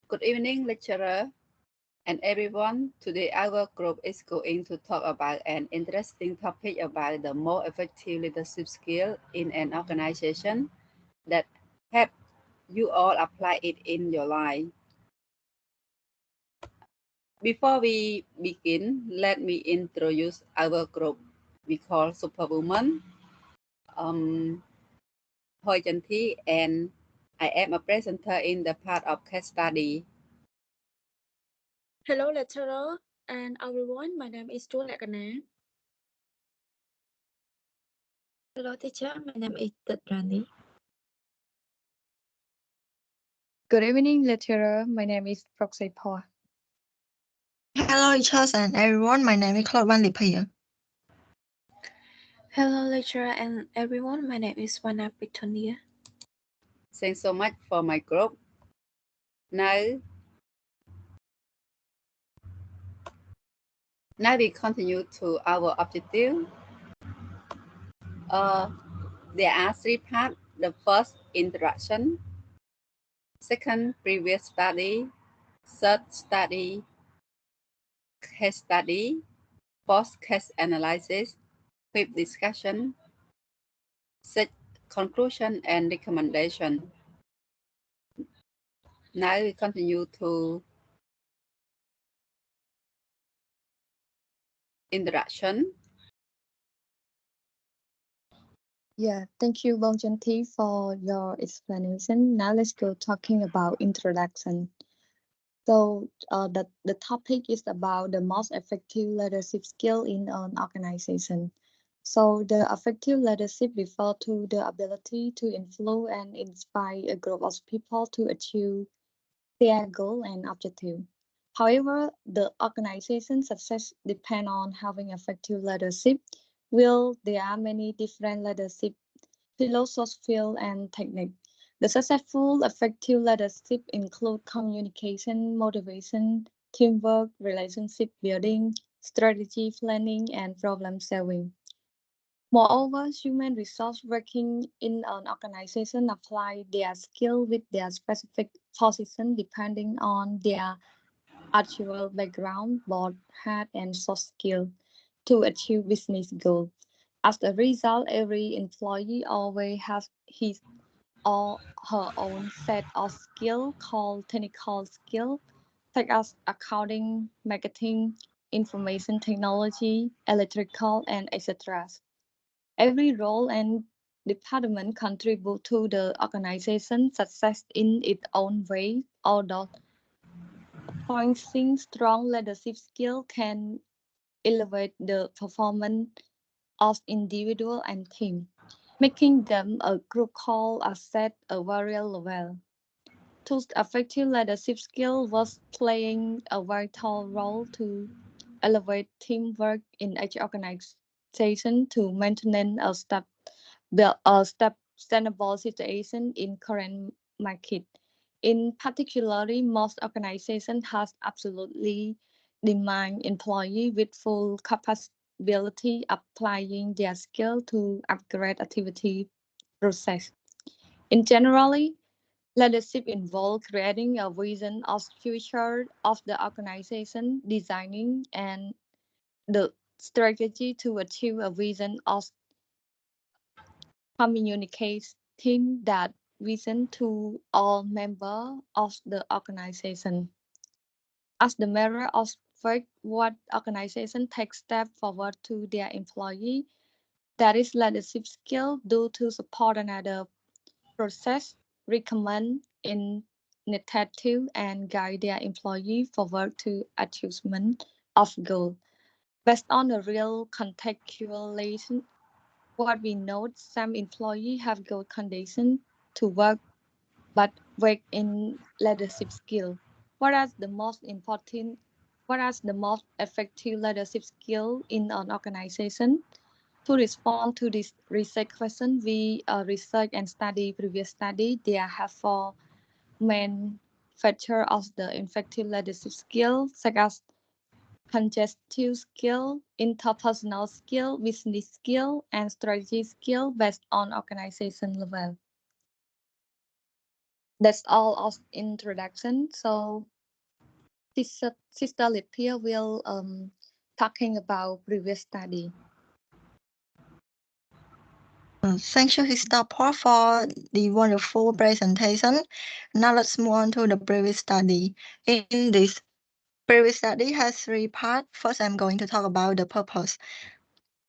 Good evening, lecturer and everyone. Today our group is going to talk about an interesting topic about the more effective leadership skill in an organization that help you all apply it in your life. Before we begin, let me introduce our group. We call Superwoman, Hoi Chanthi, and I am a presenter in the part of case study. Hello, lecturer and everyone. My name is Chu Lakana. Hello, teacher. My name is Tatrani. Good evening, lecturer. My name is Proxy Paul. Hello, teachers and everyone. My name is Claude Van Lipia. Hello, lecturer and everyone. My name is Wana Pitonia. Thanks so much for my group. Now we continue to our objective. There are three parts. The first, introduction. Second, previous study. Third, study, case study. Fourth, case analysis. Fifth, discussion. Sixth, conclusion and recommendation. Now we continue to introduction. Yeah, thank you, Bonjanti, for your explanation. Now let's go talking about introduction. So the topic is about the most effective leadership skill in an organization. So the effective leadership refers to the ability to influence and inspire a group of people to achieve their goal and objective. However, the organization success depend on having effective leadership. Will there are many different leadership philosophies and techniques. The successful, effective leadership include communication, motivation, teamwork, relationship building, strategy planning, and problem solving. Moreover, human resource working in an organization apply their skill with their specific position depending on their actual background, both hard and soft skill to achieve business goals. As a result, every employee always has his or her own set of skill called technical skill, such as accounting, marketing, information technology, electrical, and etc. Every role and department contribute to the organization success in its own way, although pointing strong leadership skill can elevate the performance of individual and team, making them a crucial asset at various levels. Thus, effective leadership skill was playing a vital role to elevate teamwork in each organization to maintain a sustainable situation in current market. In particular, most organizations has absolutely demand employee with full capability applying their skill to upgrade activity process. In generally, leadership involves creating a vision of future of the organization, designing and the strategy to achieve a vision of communicating that vision to all members of the organization. As the mirror of fact, what organization takes step forward to their employee, that is leadership skill due to support another process, recommend initiative and guide their employee forward to achievement of goal. Based on the real contextualization, what we note, some employees have good conditions to work but weak in leadership skill. Whereas the most important, whereas the most effective leadership skill in an organization. To respond to this research question, we research and study previous study. There have four main features of the effective leadership skill, such as congestive skill, interpersonal skill, business skill, and strategy skill based on organization level. That's all of introduction. So Sister Lipia will talking about previous study. Thank you, Sister Paul, for the wonderful presentation. Now let's move on to the previous study. In this previous study has 3 parts. First, I'm going to talk about the purpose.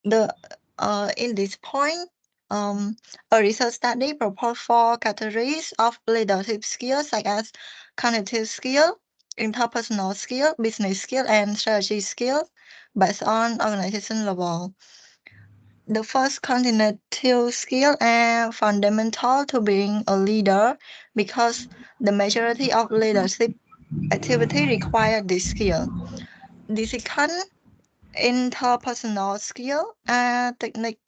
In this point, a research study proposed 4 categories of leadership skills such as cognitive skill, interpersonal skill, business skill, and strategy skill based on organization level. The first cognitive skill are fundamental to being a leader because the majority of leadership activity require this skill. The second, interpersonal skill are techniques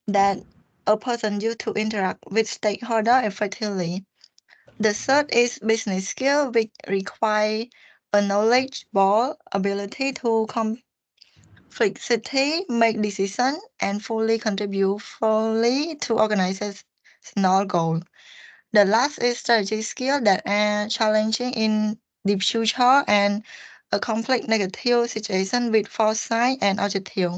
that a person use to interact with stakeholders effectively. The third is business skill, which require a knowledgeable ability to complexity, make decisions, and fully contribute fully to organizational goals. The last is strategy skill that are challenging in the future and a complex negative situation with foresight and objective.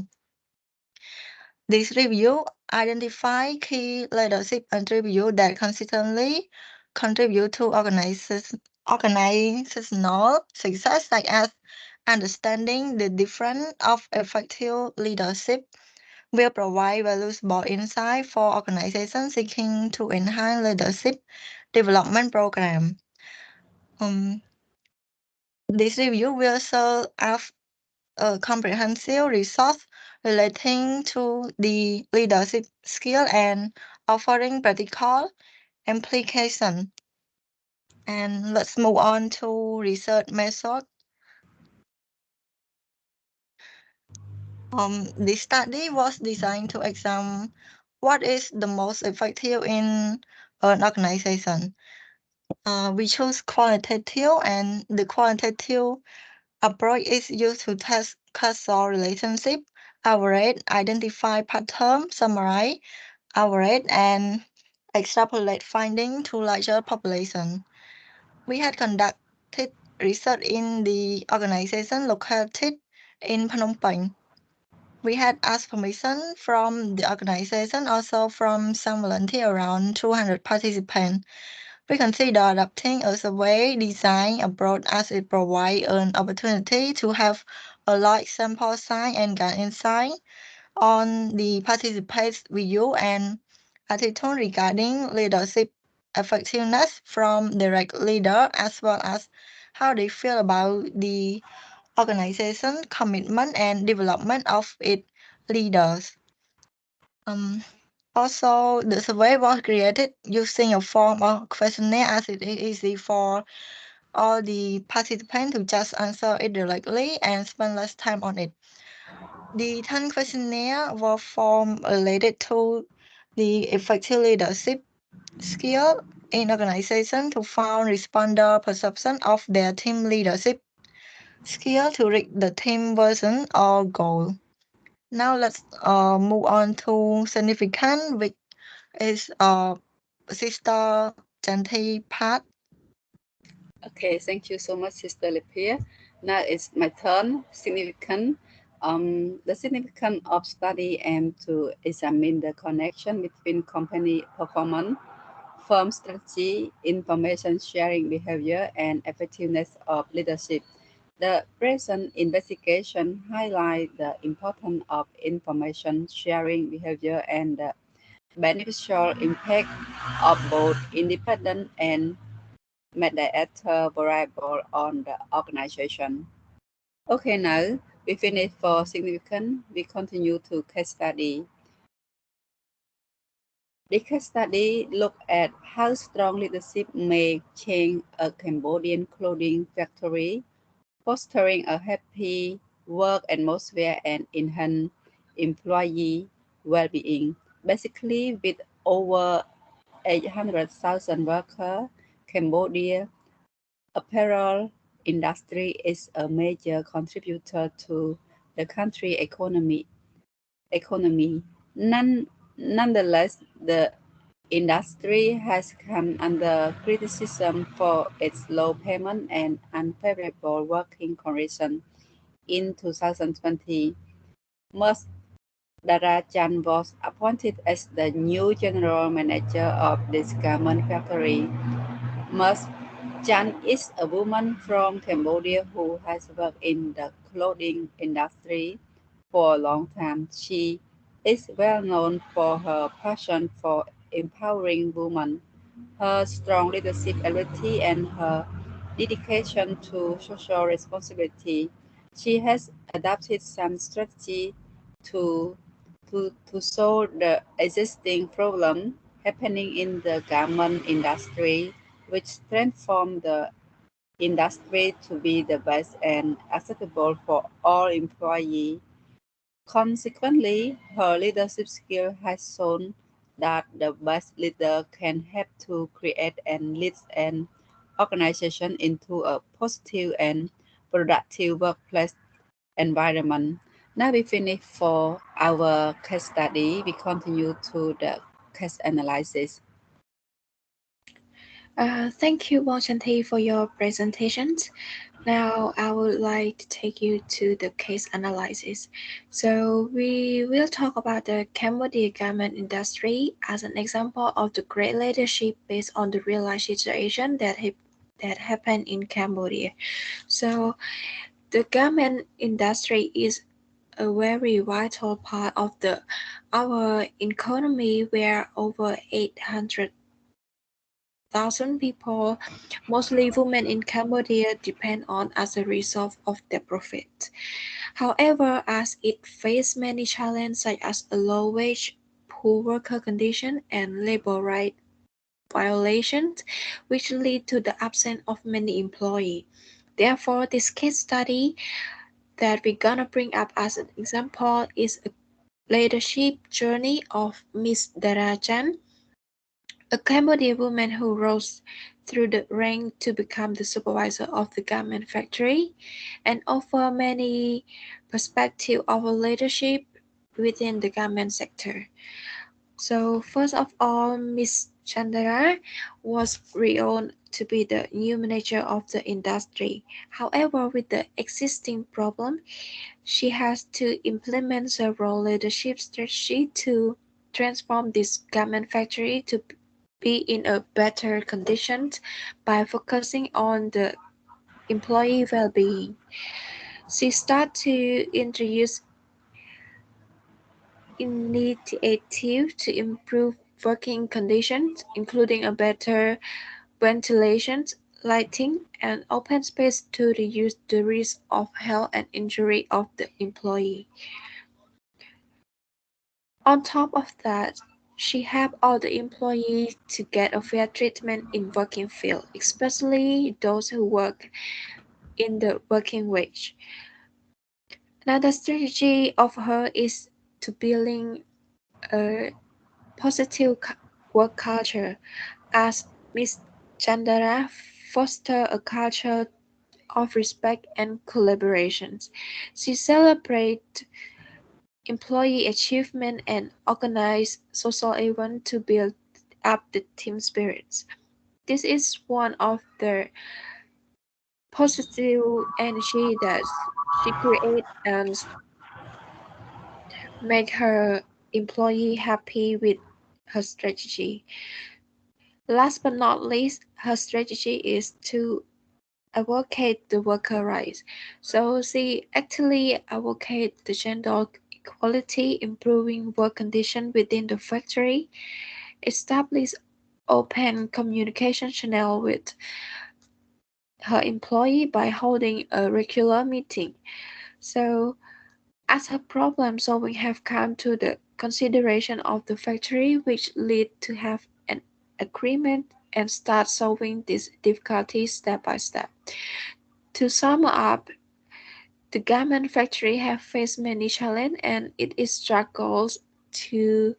This review identify key leadership attributes that consistently contribute to organizational success, such as understanding the difference of effective leadership will provide valuable insight for organizations seeking to enhance leadership development program. This review will serve as a comprehensive resource relating to the leadership skill and offering practical application. And let's move on to research method. This study was designed to examine what is the most effective in an organization. We chose qualitative, and the qualitative approach is used to test causal relationship, average, identify pattern, summarize, average, and extrapolate findings to larger population. We had conducted research in the organization located in Phnom Penh. We had asked permission from the organization, also from some volunteers, around 200 participants. We consider adopting a survey design approach as it provides an opportunity to have a large sample size and gain insight on the participants' view and attitude regarding leadership effectiveness from direct leader, as well as how they feel about the organization commitment and development of its leaders. Also, the survey was created using a form of questionnaire as it is easy for all the participants to just answer it directly and spend less time on it. The 10 questionnaire were formed related to the effective leadership skill in organization to find responder perception of their team leadership skill to reach the team vision or goal. Now let's move on to significant, which is Sister Janti part. Okay, thank you so much, Sister Lipia. Now it's my turn. Significant. The significance of study aim to examine the connection between company performance, firm strategy, information sharing behavior, and effectiveness of leadership. The present investigation highlights the importance of information sharing behavior and the beneficial impact of both independent and mediator variable on the organization. Okay, now we finish for significant. We continue to case study. The case study looked at how strong leadership may change a Cambodian clothing factory, fostering a happy work atmosphere and enhance employee well-being. Basically, with over 800,000 workers, Cambodia apparel industry is a major contributor to the country economy. Nonetheless, the industry has come under criticism for its low payment and unfavorable working conditions. In 2020, Ms. Darajan was appointed as the new general manager of this garment factory. Ms. Chan is a woman from Cambodia who has worked in the clothing industry for a long time. She is well known for her passion for empowering women, her strong leadership ability, and her dedication to social responsibility. She has adopted some strategy to, to solve the existing problem happening in the garment industry, which transform the industry to be the best and acceptable for all employees. Consequently, her leadership skill has shown that the best leader can help to create and lead an organization into a positive and productive workplace environment. Now we finish for our case study. We continue to the case analysis. Thank you, Wang Shanti, for your presentations. Now, I would like to take you to the case analysis. So, we will talk about the Cambodia garment industry as an example of the great leadership based on the real life situation that happened in Cambodia. So, the garment industry is a very vital part of our economy, where over 800,000 people, mostly women in Cambodia, depend on as a result of their profit. However, as it faces many challenges such as a low wage, poor worker condition, and labor rights violations, which lead to the absence of many employees. Therefore, this case study that we're gonna bring up as an example is a leadership journey of Miss Darajan, a Cambodian woman who rose through the ranks to become the supervisor of the garment factory and offer many perspectives of leadership within the garment sector. So first of all, Miss Chandra was renowned to be the new manager of the industry. However, with the existing problem, she has to implement several leadership strategies to transform this garment factory to be in a better condition by focusing on the employee well-being. She started to introduce initiatives to improve working conditions, including a better ventilation, lighting, and open space to reduce the risk of health and injury of the employee. On top of that, she helped all the employees to get a fair treatment in working field, especially those who work in the working wage. Another strategy of her is to building a positive work culture, as Ms. Chandra foster a culture of respect and collaborations. She celebrates employee achievement and organize social events to build up the team spirits. This is one of the positive energy that she creates and make her employee happy with her strategy. Last but not least, her strategy is to advocate the worker rights. So she actively advocate the gender equality, improving work conditions within the factory, establish open communication channel with her employee by holding a regular meeting. So as her problem solving have come to the consideration of the factory, which lead to have an agreement and start solving these difficulties step by step. To sum up, the garment factory have faced many challenges and it is struggles to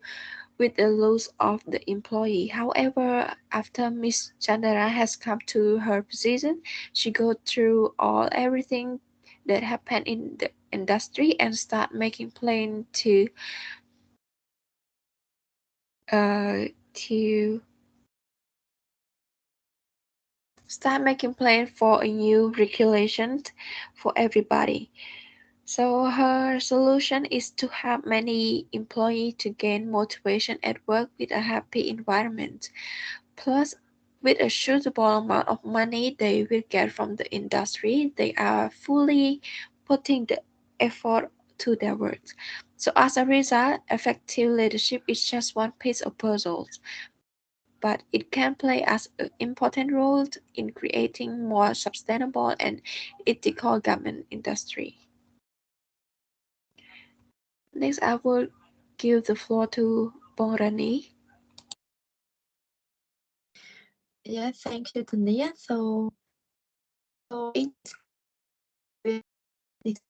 with the loss of the employee. However, after Miss Chandra has come to her position, she go through everything that happened in the industry and start making plan uh, to start making plans for a new regulation for everybody. So her solution is to have many employees to gain motivation at work with a happy environment. Plus, with a suitable amount of money they will get from the industry, they are fully putting the effort to their work. So as a result, effective leadership is just one piece of puzzle, but it can play as an important role in creating more sustainable and ethical government industry. Next, I will give the floor to Bongrani. Yes, thank you, Tania. So in this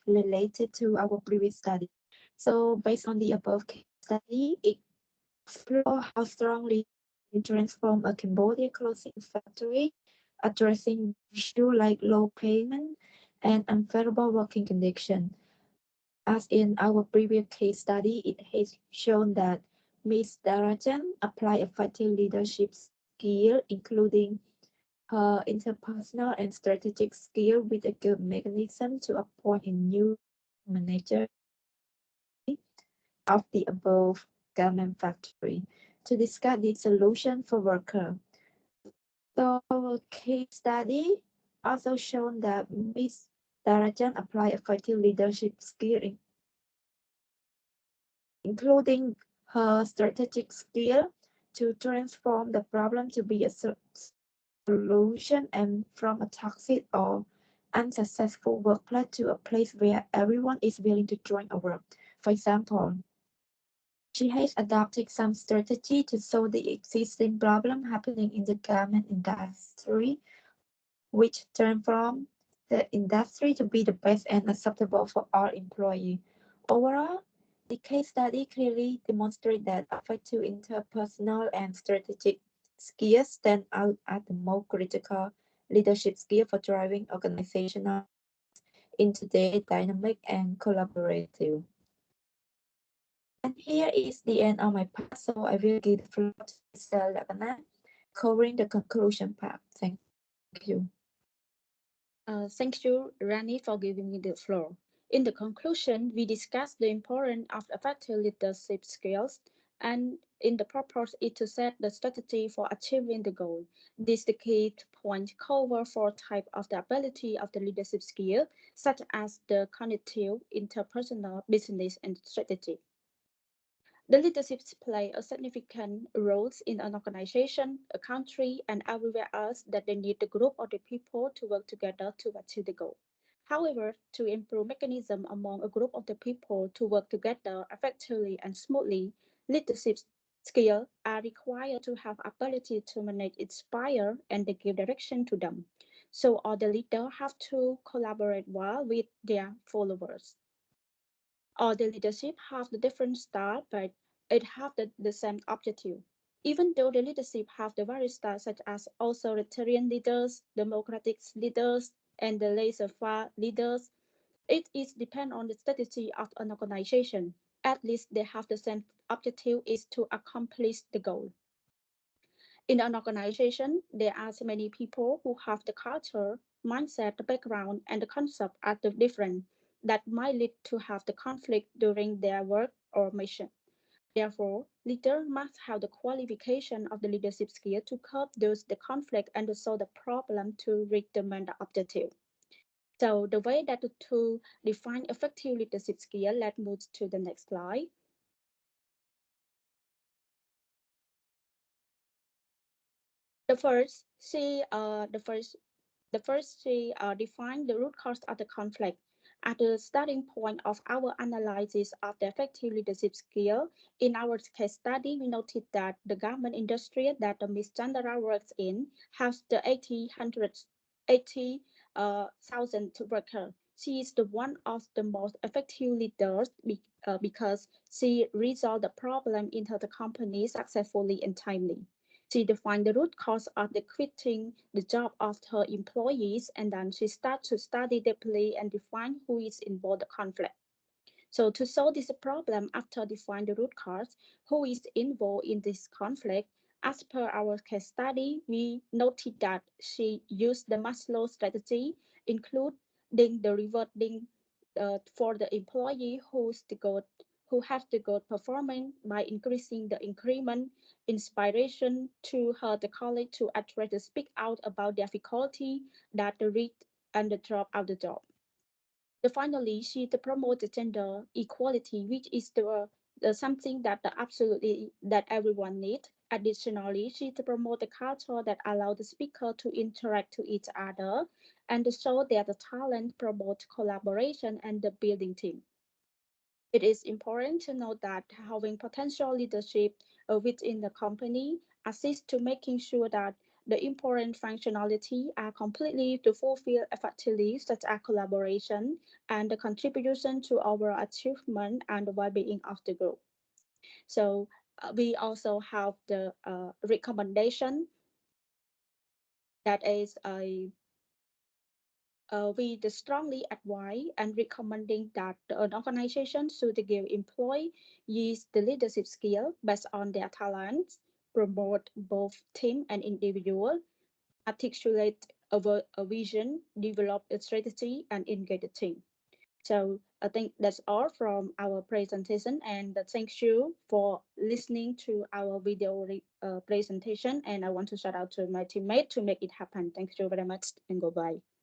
related to our previous study. So based on the above case study, it explore how strongly it transform a Cambodia clothing factory, addressing issues like low payment and unfavorable working conditions. As in our previous case study, it has shown that Ms. Darajan applied effective leadership skill, including her interpersonal and strategic skill with a good mechanism to appoint a new manager of the above garment factory to discuss the solution for worker. So our case study also shown that Ms. Darajan applied effective leadership skill including her strategic skill to transform the problem to be a solution and from a toxic or unsuccessful workplace to a place where everyone is willing to join a work. For example, she has adopted some strategy to solve the existing problem happening in the garment industry, which transform the industry to be the best and acceptable for all employees. Overall, the case study clearly demonstrates that effective interpersonal and strategic skills stand out as the most critical leadership skill for driving organizational in today's dynamic and collaborative. And here is the end of my part, so I will give the floor to Mr. Lagana, covering the conclusion part. Thank you. Thank you, Rani, for giving me the floor. In the conclusion, we discussed the importance of effective leadership skills, and in the purpose is to set the strategy for achieving the goal. This the key point cover four types of the ability of the leadership skill, such as the cognitive, interpersonal, business, and strategy. The leaderships play a significant role in an organization, a country, and everywhere else that they need the group of the people to work together to achieve the goal. However, to improve mechanism among a group of the people to work together effectively and smoothly, leadership skills are required to have ability to manage, inspire, and give direction to them. So all the leaders have to collaborate well with their followers. All the leadership have the different style, but it have the same objective. Even though the leadership have the various styles such as authoritarian leaders, democratic leaders, and the laissez-faire leaders, it is depend on the strategy of an organization. At least they have the same objective is to accomplish the goal. In an organization, there are so many people who have the culture, mindset, the background, and the concept are the different that might lead to have the conflict during their work or mission. Therefore, leaders must have the qualification of the leadership skill to curb those the conflict and to solve the problem to reach the main objective. So the way that to define effective leadership skill, let's move to the next slide. The first, she defined the root cause of the conflict. At the starting point of our analysis of the effective leadership skill, in our case study, we noted that the garment industry that Ms. Chandra works in has the 80,000 workers. She is the one of the most effective leaders because she resolved the problem in her company successfully and timely. She defined the root cause of the quitting the job of her employees, and then she started to study deeply and define who is involved in the conflict. So to solve this problem after define the root cause, who is involved in this conflict, as per our case study, we noted that she used the Maslow strategy, including the rewarding for the employee who has the good performance by increasing the increment, inspiration to her the colleague to address to speak out about difficulty that the read and the drop out the job. Finally, she to promote the gender equality, which is the something that the absolutely that everyone needs. Additionally, she to promote the culture that allow the speaker to interact to each other and to show that the talent promote collaboration and the building team. It is important to note that having potential leadership within the company assists to making sure that the important functionality are completely to fulfill effectively, such as collaboration and the contribution to our achievement and the well-being of the group. So we also have the recommendation that is a we strongly advise and recommending that an organization should give employees the leadership skill based on their talents, promote both team and individual, articulate a vision, develop a strategy, and engage the team. So I think that's all from our presentation, and thank you for listening to our video presentation. And I want to shout out to my teammate to make it happen. Thank you very much, and goodbye.